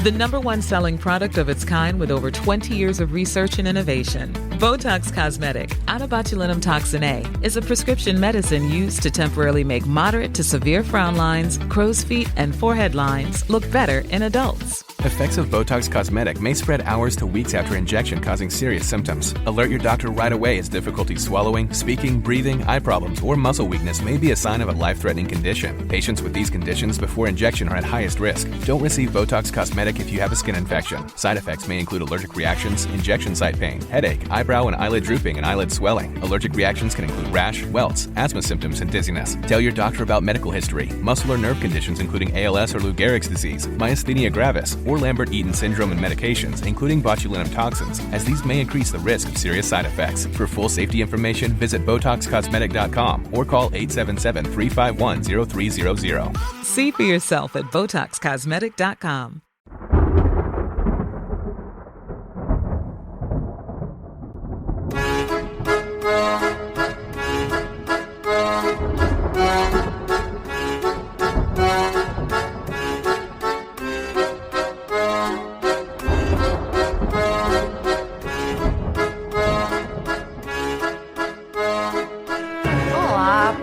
The #1 selling product of its kind with over 20 years of research and innovation. Botox Cosmetic, out of botulinum toxin A, is a prescription medicine used to temporarily make moderate to severe frown lines, crow's feet, and forehead lines look better in adults. Effects of Botox Cosmetic may spread hours to weeks after injection, causing serious symptoms. Alert your doctor right away as difficulty swallowing, speaking, breathing, eye problems, or muscle weakness may be a sign of a life-threatening condition. Patients with these conditions before injection are at highest risk. Don't receive Botox Cosmetic if you have a skin infection. Side effects may include allergic reactions, injection site pain, headache, eyebrow and eyelid drooping, and eyelid swelling. Allergic reactions can include rash, welts, asthma symptoms, and dizziness. Tell your doctor about medical history, muscle or nerve conditions including ALS or Lou Gehrig's disease, myasthenia gravis, or Lambert-Eaton syndrome, and medications, including botulinum toxins, as these may increase the risk of serious side effects. For full safety information, visit BotoxCosmetic.com or call 877-351-0300. See for yourself at BotoxCosmetic.com.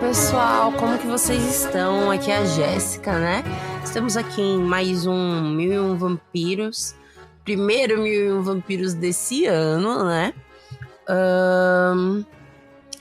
Pessoal, como que vocês estão? Aqui é a Jéssica, né? Estamos aqui em mais um 1001 Vampiros. Primeiro 1001 Vampiros desse ano, né?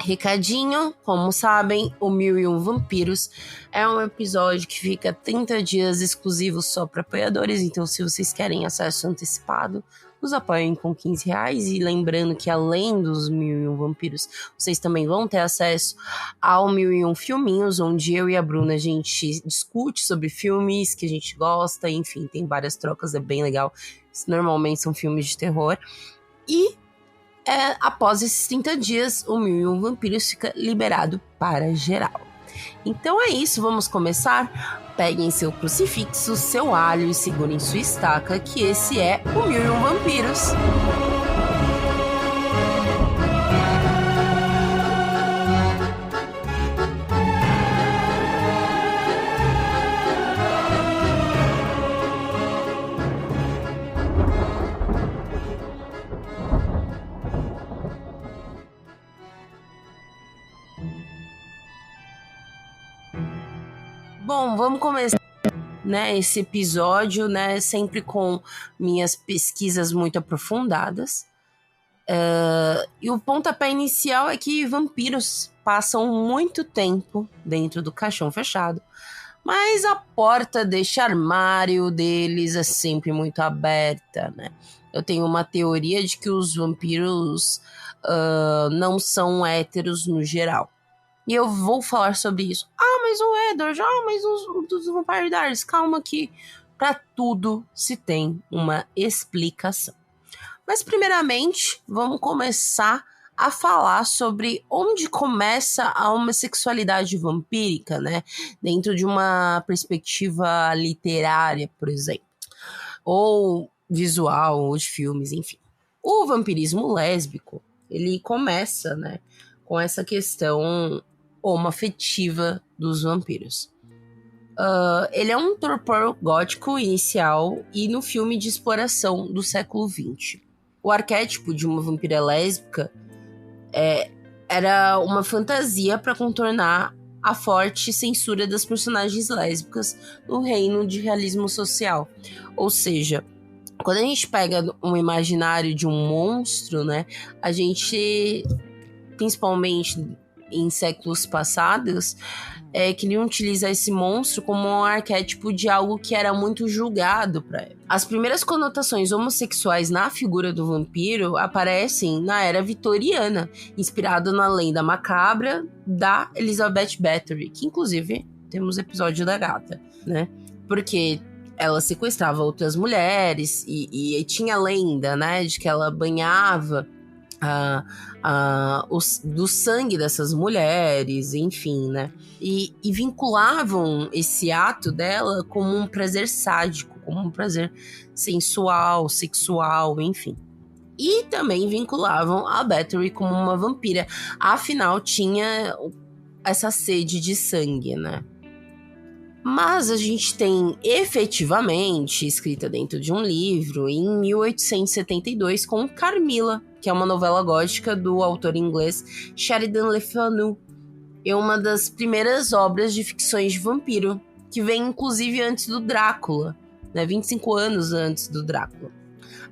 Recadinho, como sabem, o 1001 Vampiros é um episódio que fica 30 dias exclusivo só para apoiadores. Então, se vocês querem acesso antecipado, nos apoiem com R$15. E lembrando que além dos 1001 Vampiros, vocês também vão ter acesso ao 1001 Filminhos, onde eu e a Bruna a gente discute sobre filmes que a gente gosta, enfim, tem várias trocas, é bem legal. Normalmente são filmes de terror. E após esses 30 dias, o 1001 Vampiros fica liberado para geral. Então é isso, vamos começar? Peguem seu crucifixo, seu alho e segurem sua estaca, que esse é o 1001 Vampiros. Bom, vamos começar, né, esse episódio, né, sempre com minhas pesquisas muito aprofundadas. E o pontapé inicial é que vampiros passam muito tempo dentro do caixão fechado, mas a porta deste armário deles é sempre muito aberta, né? Eu tenho uma teoria de que os vampiros não são héteros no geral. E eu vou falar sobre isso. Mas o Edward, mas os Vampire Diaries. Calma que para tudo se tem uma explicação. Mas primeiramente, vamos começar a falar sobre onde começa a homossexualidade vampírica, né? Dentro de uma perspectiva literária, por exemplo. Ou visual, ou de filmes, enfim. O vampirismo lésbico, ele começa, né, com essa questão homoafetiva dos vampiros. Ele é um torpor gótico inicial e no filme de exploração do século XX. O arquétipo de uma vampira lésbica era uma fantasia para contornar a forte censura das personagens lésbicas no reino de realismo social. Ou seja, quando a gente pega um imaginário de um monstro, né, a gente, principalmente em séculos passados, queriam utilizar esse monstro como um arquétipo de algo que era muito julgado para ela. As primeiras conotações homossexuais na figura do vampiro aparecem na era vitoriana, inspirado na lenda macabra da Elizabeth Bathory, que inclusive temos episódio da gata, né? Porque ela sequestrava outras mulheres e tinha lenda, né, de que ela banhava do sangue dessas mulheres, enfim, né? E vinculavam esse ato dela como um prazer sádico, como um prazer sensual, sexual, enfim. E também vinculavam a Bathory como uma vampira, afinal tinha essa sede de sangue, né? Mas a gente tem efetivamente escrita dentro de um livro em 1872 com Carmilla, que é uma novela gótica do autor inglês Sheridan Le Fanu. É uma das primeiras obras de ficções de vampiro, que vem inclusive antes do Drácula, né, 25 anos antes do Drácula.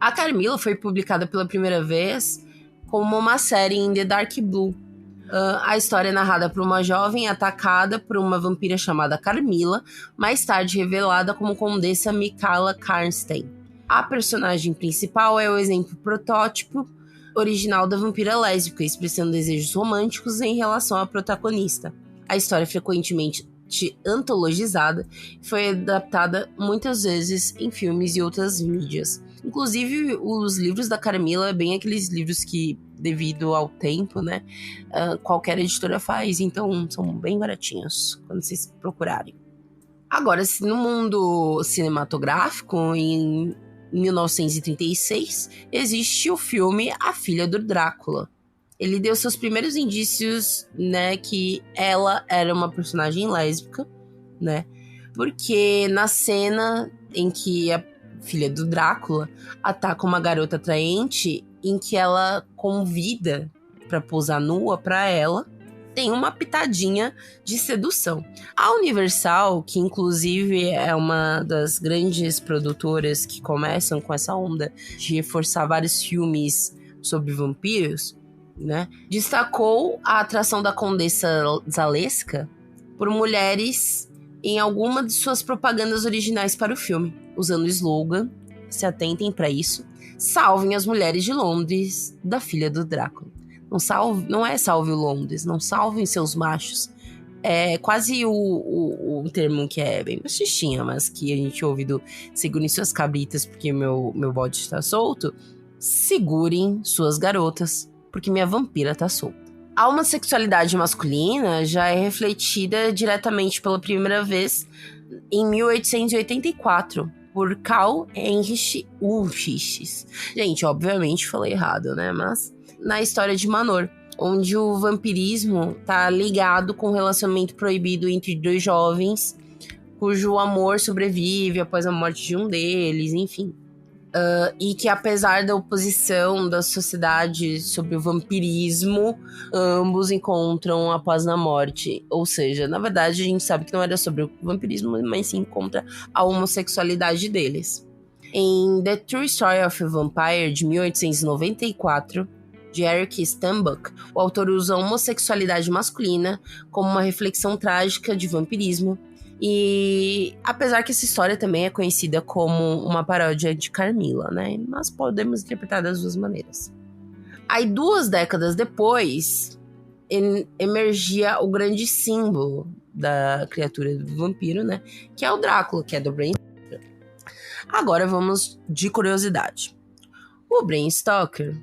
A Carmilla foi publicada pela primeira vez como uma série em The Dark Blue. A história é narrada por uma jovem atacada por uma vampira chamada Carmilla, mais tarde revelada como Condessa Michala Karnstein. A personagem principal é o exemplo protótipo original da vampira lésbica, expressando desejos românticos em relação à protagonista. A história é frequentemente antologizada e foi adaptada muitas vezes em filmes e outras mídias. Inclusive, os livros da Carmilla, bem aqueles livros que, devido ao tempo, né, qualquer editora faz, então são bem baratinhos quando vocês procurarem. Agora, no mundo cinematográfico, em 1936, existe o filme A Filha do Drácula. Ele deu seus primeiros indícios, né, que ela era uma personagem lésbica, né, porque na cena em que a filha do Drácula ataca uma garota atraente, em que ela convida para posar nua para ela, tem uma pitadinha de sedução. A Universal, que inclusive é uma das grandes produtoras que começam com essa onda de reforçar vários filmes sobre vampiros, né, destacou a atração da Condessa Zalesca por mulheres em alguma de suas propagandas originais para o filme, usando o slogan, se atentem para isso, salvem as mulheres de Londres da filha do Drácula. Não é salve o Londres, não salvem seus machos. É quase o termo que é bem machistinha, mas que a gente ouve do segurem suas cabritas porque meu bode está solto. Segurem suas garotas porque minha vampira tá solta. A homossexualidade masculina já é refletida diretamente pela primeira vez em 1884 por Carl Heinrich Ulrich. Gente, obviamente falei errado, né? Mas na história de Manor, onde o vampirismo tá ligado com um relacionamento proibido entre dois jovens, cujo amor sobrevive após a morte de um deles, enfim. E que apesar da oposição da sociedade sobre o vampirismo, ambos encontram a paz na morte. Ou seja, na verdade a gente sabe que não era sobre o vampirismo, mas sim contra a homossexualidade deles. Em The True Story of a Vampire, de 1894, de Eric Stambuk, o autor usa a homossexualidade masculina como uma reflexão trágica de vampirismo. E apesar que essa história também é conhecida como uma paródia de Carmilla, né? Mas podemos interpretar das duas maneiras. Aí 2 décadas depois, emergia o grande símbolo da criatura do vampiro, né? Que é o Drácula, que é do Bram Stoker. Agora vamos de curiosidade. O Bram Stoker,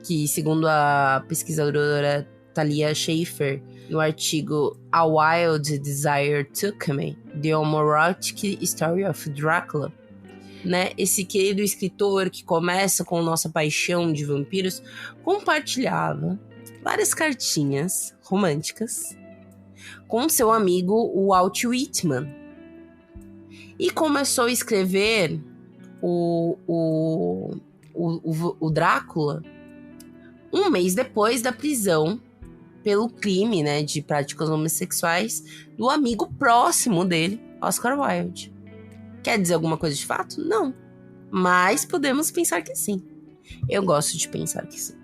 que segundo a pesquisadora Talia Schaefer, no artigo A Wild Desire Took Me, The Homoerotic Story of Dracula, né? Esse querido escritor que começa com nossa paixão de vampiros, compartilhava várias cartinhas românticas com seu amigo Walt Whitman. E começou a escrever o Drácula um mês depois da prisão pelo crime, né, de práticas homossexuais do amigo próximo dele, Oscar Wilde. Quer dizer alguma coisa de fato? Não. Mas podemos pensar que sim. Eu gosto de pensar que sim.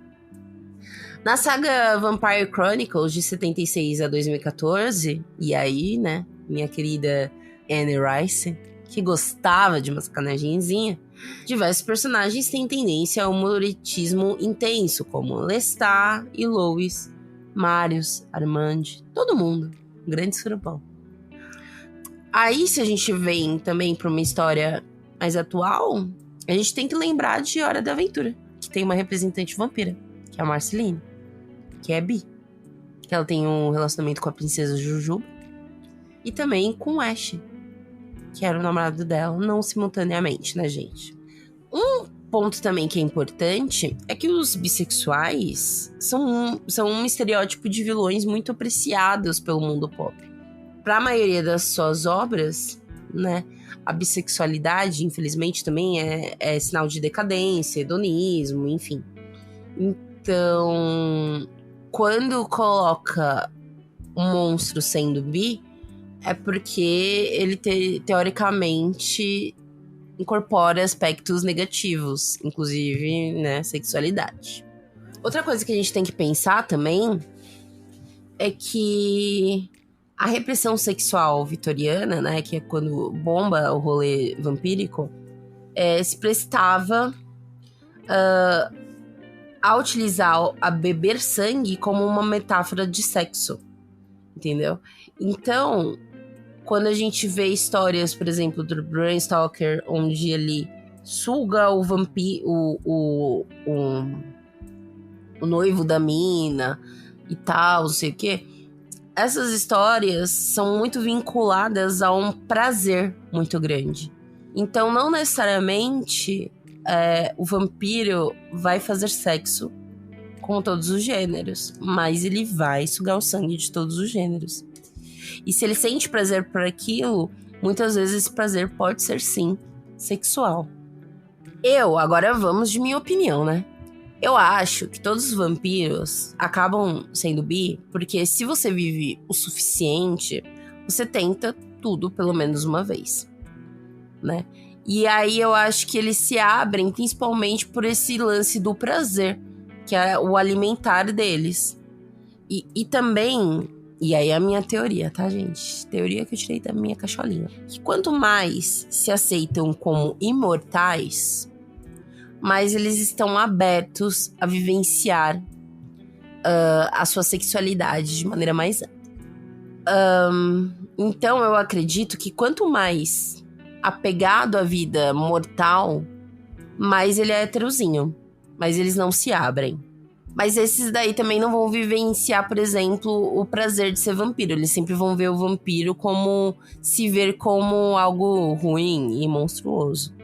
Na saga Vampire Chronicles, de 76 a 2014, e aí, né, minha querida Anne Rice, que gostava de uma sacanagemzinha, diversos personagens têm tendência ao humorismo intenso, como Lestat e Lois, Marius, Armand, todo mundo. Um grande surubão. Aí, se a gente vem também para uma história mais atual, a gente tem que lembrar de Hora da Aventura, que tem uma representante vampira, que é a Marceline, que é bi. Que ela tem um relacionamento com a princesa Jujuba e também com o Ash, que era o namorado dela, não simultaneamente, né, gente? Um ponto também que é importante é que os bissexuais são um estereótipo de vilões muito apreciados pelo mundo pop. para a maioria das suas obras, né, a bissexualidade, infelizmente, também é sinal de decadência, hedonismo, enfim. Então, quando coloca um monstro sendo bi, é porque ele teoricamente incorpora aspectos negativos, inclusive, né, sexualidade. Outra coisa que a gente tem que pensar também é que a repressão sexual vitoriana, né, que é quando bomba o rolê vampírico, se prestava a utilizar a beber sangue como uma metáfora de sexo, entendeu? Então, quando a gente vê histórias, por exemplo, do Bram Stoker, onde ele suga o vampiro, o noivo da mina e tal, não sei o quê, essas histórias são muito vinculadas a um prazer muito grande. Então, não necessariamente o vampiro vai fazer sexo com todos os gêneros, mas ele vai sugar o sangue de todos os gêneros. E se ele sente prazer por aquilo, muitas vezes esse prazer pode ser, sim, sexual. Agora vamos de minha opinião, né? Eu acho que todos os vampiros acabam sendo bi, porque se você vive o suficiente, você tenta tudo pelo menos uma vez, né? E aí eu acho que eles se abrem principalmente por esse lance do prazer, que é o alimentar deles. E também, e aí é a minha teoria, tá, gente? Teoria que eu tirei da minha cacholinha. Que quanto mais se aceitam como imortais, mais eles estão abertos a vivenciar a sua sexualidade de maneira mais então eu acredito que quanto mais apegado à vida mortal, mais ele é heterozinho, mas eles não se abrem. Mas esses daí também não vão vivenciar, por exemplo, o prazer de ser vampiro. Eles sempre vão ver o vampiro como se ver como algo ruim e monstruoso.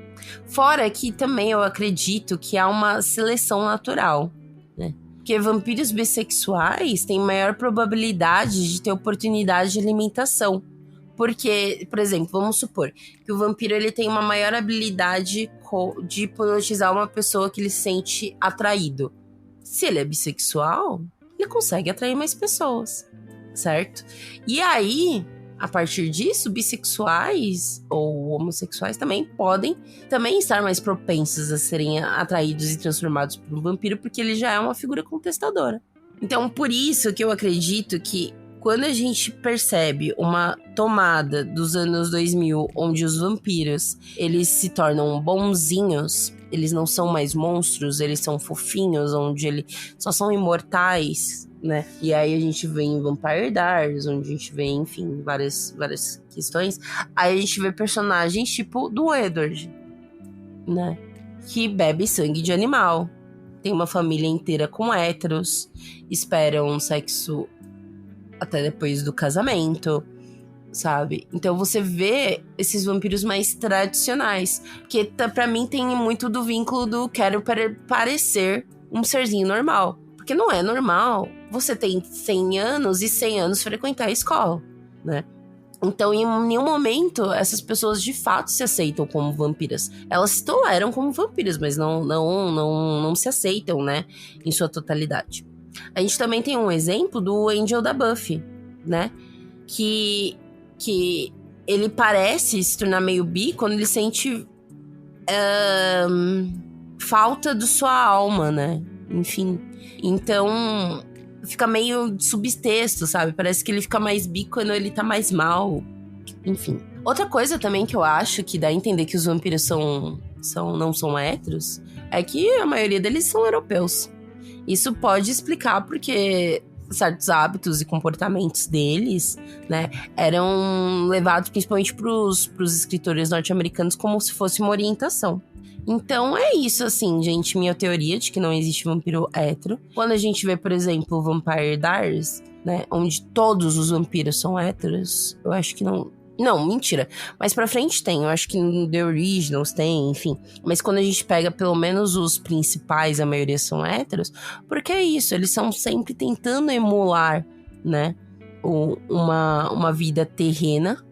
Fora que também eu acredito que há uma seleção natural, né? Porque vampiros bissexuais têm maior probabilidade de ter oportunidade de alimentação. Porque, por exemplo, vamos supor que o vampiro ele tem uma maior habilidade de hipnotizar uma pessoa que ele se sente atraído. Se ele é bissexual, ele consegue atrair mais pessoas, certo? E aí, a partir disso, bissexuais ou homossexuais também podem estar mais propensos a serem atraídos e transformados por um vampiro, porque ele já é uma figura contestadora. Então, por isso que eu acredito que quando a gente percebe uma tomada dos anos 2000, onde os vampiros, eles se tornam bonzinhos, eles não são mais monstros, eles são fofinhos, onde eles só são imortais, né? E aí a gente vê em Vampire Diaries, onde a gente vê, enfim, várias questões. Aí a gente vê personagens tipo do Edward, né? Que bebe sangue de animal. Tem uma família inteira com héteros, esperam um sexo até depois do casamento, sabe? Então você vê esses vampiros mais tradicionais. Porque pra mim tem muito do vínculo do quero parecer um serzinho normal. Porque não é normal você tem 100 anos e 100 anos frequentar a escola, né? Então, em nenhum momento, essas pessoas de fato se aceitam como vampiras. Elas se toleram como vampiras, mas não se aceitam, né? Em sua totalidade. A gente também tem um exemplo do Angel da Buffy, né? Que ele parece se tornar meio bi quando ele sente falta da sua alma, né? Enfim. Então, fica meio subtexto, sabe? Parece que ele fica mais bi quando ele tá mais mal. Enfim. Outra coisa também que eu acho que dá a entender que os vampiros não são héteros é que a maioria deles são europeus. Isso pode explicar porque certos hábitos e comportamentos deles, né, eram levados principalmente pros escritores norte-americanos como se fosse uma orientação. Então é isso, assim, gente, minha teoria de que não existe vampiro hétero. Quando a gente vê, por exemplo, Vampire Diaries, né, onde todos os vampiros são héteros, eu acho que não... Não, mentira. Mais pra frente tem. Eu acho que no The Originals tem, enfim. Mas quando a gente pega pelo menos os principais, a maioria são héteros. Porque é isso, eles são sempre tentando emular, né? uma vida terrena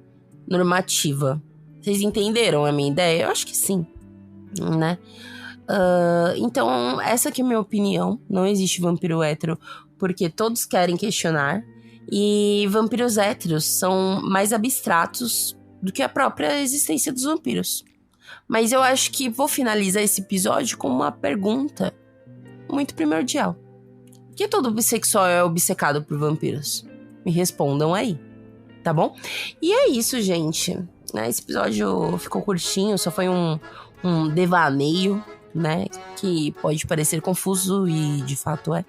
normativa. Vocês entenderam a minha ideia? Eu acho que sim, né? Então, essa aqui é a minha opinião. Não existe vampiro hétero porque todos querem questionar. E vampiros héteros são mais abstratos do que a própria existência dos vampiros. Mas eu acho que vou finalizar esse episódio com uma pergunta muito primordial. Por que todo bissexual é obcecado por vampiros? Me respondam aí, tá bom? E é isso, gente. Esse episódio ficou curtinho, só foi um devaneio, né? Que pode parecer confuso e de fato é,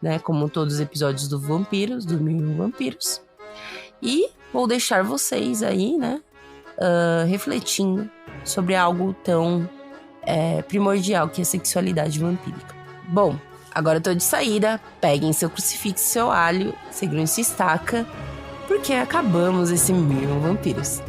né? Como todos os episódios do Vampiros, do 1001 Vampiros. E vou deixar vocês aí, né? Refletindo sobre algo tão primordial que é a sexualidade vampírica. Bom, agora eu tô de saída. Peguem seu crucifixo, seu alho, segurem sua estaca, porque acabamos esse 1001 Vampiros.